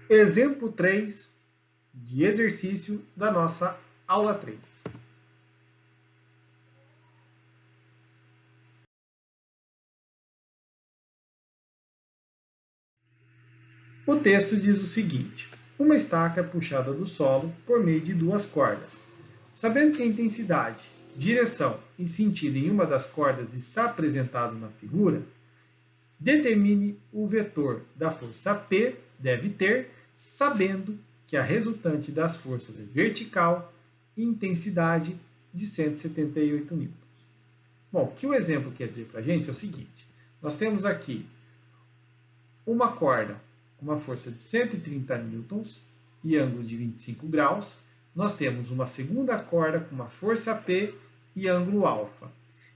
Exemplo 3 de exercício da nossa aula 3. O texto diz o seguinte: uma estaca é puxada do solo por meio de duas cordas. Sabendo que a intensidade, direção e sentido em uma das cordas está apresentado na figura, determine o vetor da força P deve ter, sabendo que a resultante das forças é vertical e intensidade de 178 newtons. Bom, o que o exemplo quer dizer para a gente é o seguinte: nós temos aqui uma corda com uma força de 130 newtons e ângulo de 25 graus. Nós temos uma segunda corda com uma força P e ângulo alfa.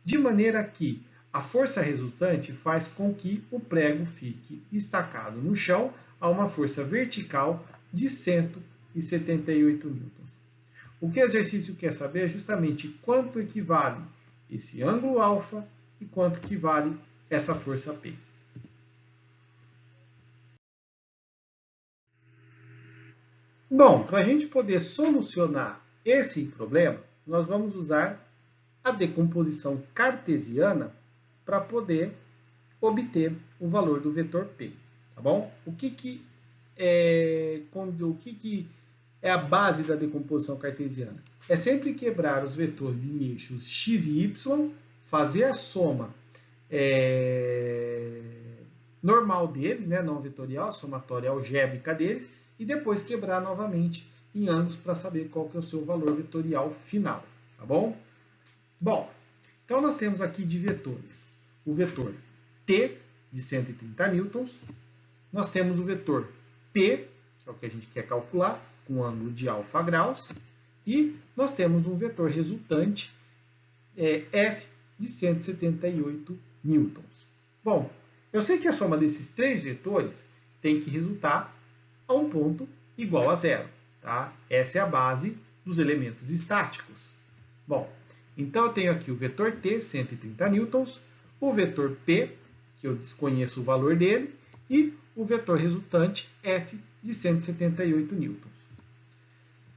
De maneira que a força resultante faz com que o prego fique estacado no chão a uma força vertical de 178 newtons. O que o exercício quer saber é justamente quanto equivale esse ângulo alfa e quanto equivale essa força P. Bom, para a gente poder solucionar esse problema, nós vamos usar a decomposição cartesiana para poder obter o valor do vetor P. Tá bom? O que é a base da decomposição cartesiana? É sempre quebrar os vetores em eixos x e y, fazer a soma normal deles, né, não vetorial, somatória algébrica deles, e depois quebrar novamente em ângulos para saber qual que é o seu valor vetorial final, tá bom? Bom, então nós temos aqui de vetores o vetor T, de 130 newtons, nós temos o vetor P, que é o que a gente quer calcular, com ângulo de alfa graus, e nós temos um vetor resultante, F, de 178 newtons. Bom, eu sei que a soma desses três vetores tem que resultar a um ponto igual a zero. Tá? Essa é a base dos elementos estáticos. Bom, então eu tenho aqui o vetor T, 130 newtons, o vetor P, que eu desconheço o valor dele, e o vetor resultante F, de 178 newtons.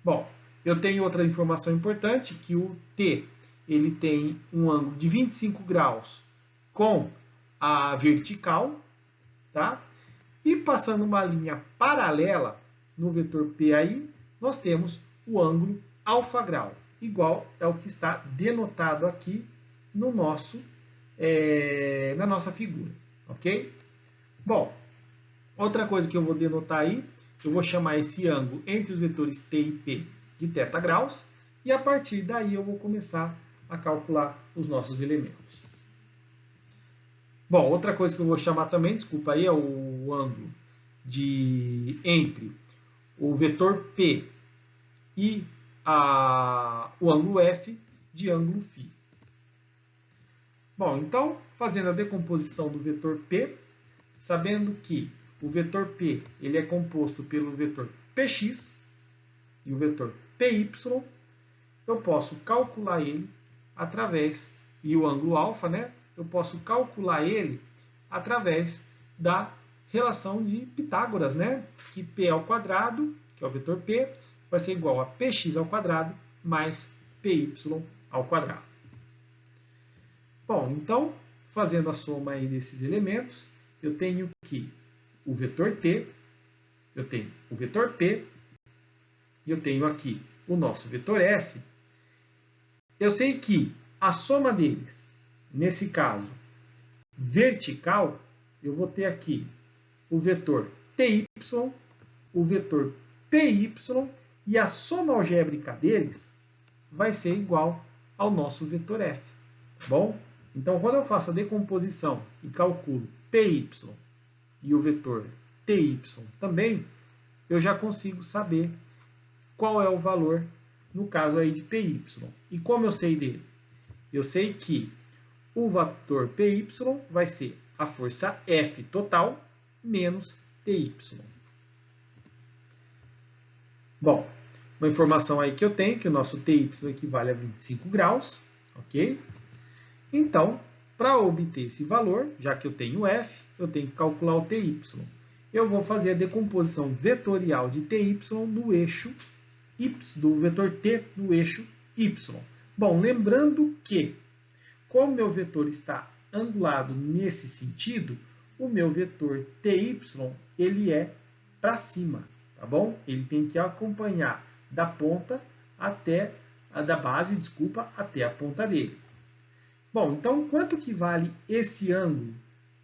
Bom, eu tenho outra informação importante, que o T ele tem um ângulo de 25 graus com a vertical, tá? E passando uma linha paralela no vetor P aí, nós temos o ângulo alfa grau, igual é o que está denotado aqui no nosso, na nossa figura, ok? Bom, outra coisa que eu vou denotar aí, eu vou chamar esse ângulo entre os vetores T e P de θ graus, e a partir daí eu vou começar a calcular os nossos elementos. Bom, outra coisa que eu vou chamar também, desculpa aí, é o ângulo entre o vetor P e o ângulo F de ângulo φ. Bom, então, fazendo a decomposição do vetor P, sabendo que o vetor P ele é composto pelo vetor Px e o vetor Py, eu posso calcular ele através, e o ângulo alfa, né? Eu posso calcular ele através da relação de Pitágoras, né? Que P ao quadrado, que é o vetor P, vai ser igual a Px ao quadrado mais Py ao quadrado. Bom, então, fazendo a soma aí desses elementos, eu tenho que o vetor T, eu tenho o vetor P, e eu tenho aqui o nosso vetor F. Eu sei que a soma deles, nesse caso, vertical, eu vou ter aqui o vetor Ty, o vetor Py, e a soma algébrica deles vai ser igual ao nosso vetor F. Tá bom? Então, quando eu faço a decomposição e calculo Py e o vetor Ty também, eu já consigo saber qual é o valor, no caso aí de Py. E como eu sei dele? Eu sei que o vetor Py vai ser a força F total menos Ty. Bom, uma informação aí que eu tenho, que o nosso Ty equivale a 25 graus, ok? Então, para obter esse valor, já que eu tenho F, eu tenho que calcular o Ty. eu vou fazer a decomposição vetorial de ty no eixo y, do vetor t no eixo y. Bom, lembrando que, como meu vetor está angulado nesse sentido, o meu vetor ty ele é para cima, tá bom? Ele tem que acompanhar da ponta até da base, desculpa, até a ponta dele. Bom, então quanto que vale esse ângulo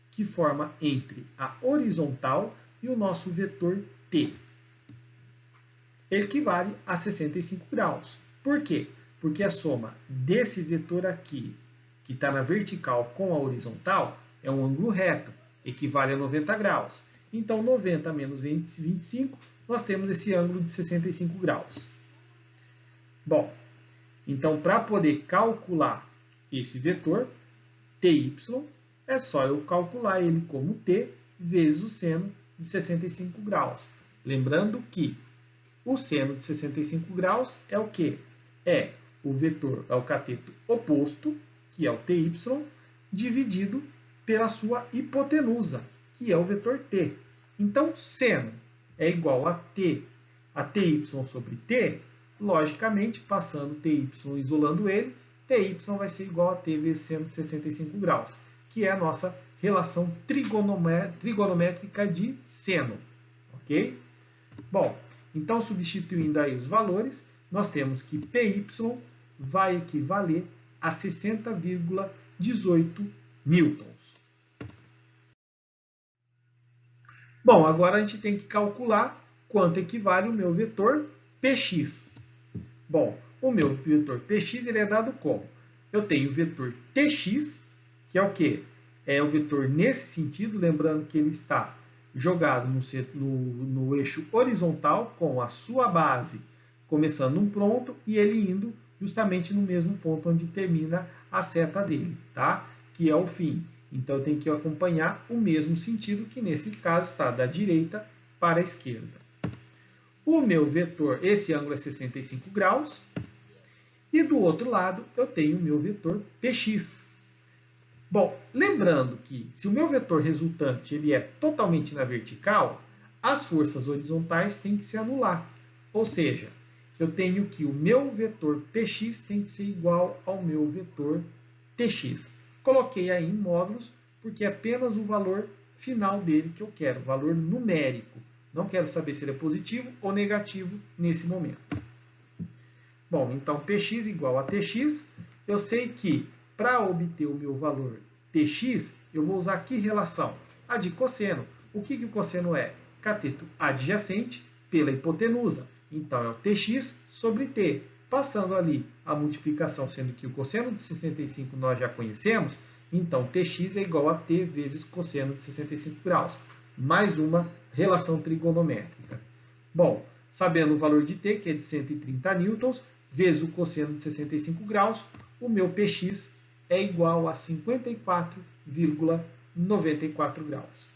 que forma entre a horizontal e o nosso vetor t? Ele equivale a 65 graus. Por quê? Porque a soma desse vetor aqui, que está na vertical com a horizontal, é um ângulo reto, equivale a 90 graus. Então, 90 menos 25, nós temos esse ângulo de 65 graus. Bom, então, para poder calcular esse vetor, ty, é só eu calcular ele como t vezes o seno de 65 graus. Lembrando que o seno de 65 graus é o quê? É o vetor, é o cateto oposto, que é o ty, dividido pela sua hipotenusa, que é o vetor t. Então, seno é igual a ty sobre t, logicamente, passando ty isolando ele, ty vai ser igual a t vezes seno de 65 graus, que é a nossa relação trigonométrica de seno. Ok? Bom, então, substituindo aí os valores, nós temos que py vai equivaler a 60,18 newtons. Bom, agora a gente tem que calcular quanto equivale o meu vetor px. Bom, o meu vetor px ele é dado como? Eu tenho o vetor tx, que é o quê? É o vetor nesse sentido, lembrando que ele está jogado no eixo horizontal, com a sua base começando num ponto e ele indo justamente no mesmo ponto onde termina a seta dele, tá? Que é o fim. Então, eu tenho que acompanhar o mesmo sentido, que nesse caso está da direita para a esquerda. O meu vetor, esse ângulo é 65 graus, e do outro lado eu tenho o meu vetor px. Bom, lembrando que se o meu vetor resultante ele é totalmente na vertical, as forças horizontais têm que se anular. Ou seja, eu tenho que o meu vetor px tem que ser igual ao meu vetor tx. Coloquei aí em módulos, porque é apenas o valor final dele que eu quero, o valor numérico. Não quero saber se ele é positivo ou negativo nesse momento. Bom, então px igual a tx. Eu sei que para obter o meu valor tx, eu vou usar que relação? A de cosseno. O que o cosseno é? Cateto adjacente pela hipotenusa. Então, é o tx sobre t. Passando ali a multiplicação, sendo que o cosseno de 65 nós já conhecemos, então tx é igual a t vezes cosseno de 65 graus. Mais uma relação trigonométrica. Bom, sabendo o valor de t, que é de 130 newtons, vezes o cosseno de 65 graus, o meu px é igual a 54,94 graus.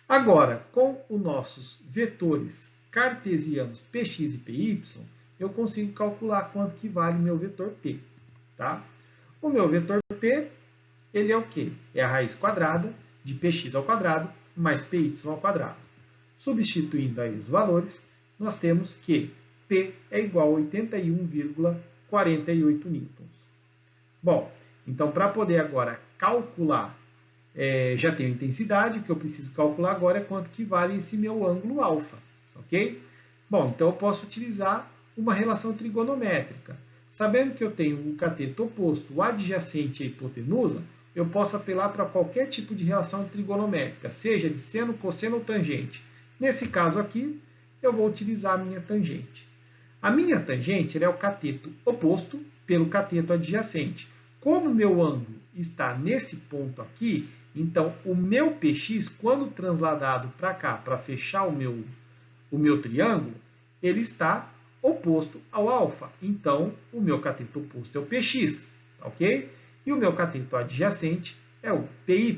Agora, com os nossos vetores cartesianos px e py, eu consigo calcular quanto que vale meu vetor p. Tá? O meu vetor p, ele é o quê? É a raiz quadrada de px ao quadrado mais py ao quadrado. Substituindo aí os valores, nós temos que P é igual a 81,48 newtons. Bom, então para poder agora calcular, já tenho intensidade, o que eu preciso calcular agora é quanto que vale esse meu ângulo alfa, ok? Bom, então eu posso utilizar uma relação trigonométrica. Sabendo que eu tenho o cateto oposto, o adjacente à hipotenusa, eu posso apelar para qualquer tipo de relação trigonométrica, seja de seno, cosseno ou tangente. Nesse caso aqui, eu vou utilizar a minha tangente. A minha tangente é o cateto oposto pelo cateto adjacente. Como o meu ângulo está nesse ponto aqui, então o meu px, quando transladado para cá, para fechar o meu triângulo, ele está oposto ao alfa. Então, o meu cateto oposto é o px, ok? E o meu cateto adjacente é o py.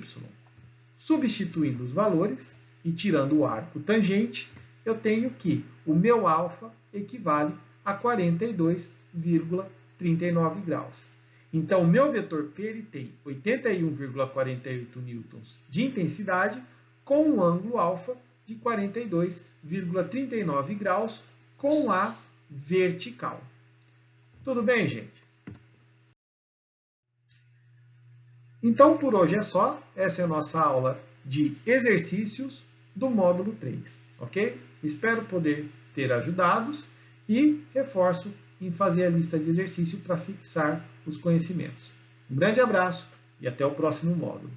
Substituindo os valores e tirando o arco tangente, eu tenho que o meu alfa equivale a 42,39 graus. Então, o meu vetor P ele tem 81,48 newtons de intensidade com um ângulo alfa de 42,39 graus com a vertical. Tudo bem, gente? Então, por hoje é só. Essa é a nossa aula de exercícios do módulo 3, ok? Espero poder ter ajudados e reforço em fazer a lista de exercício para fixar os conhecimentos. Um grande abraço e até o próximo módulo.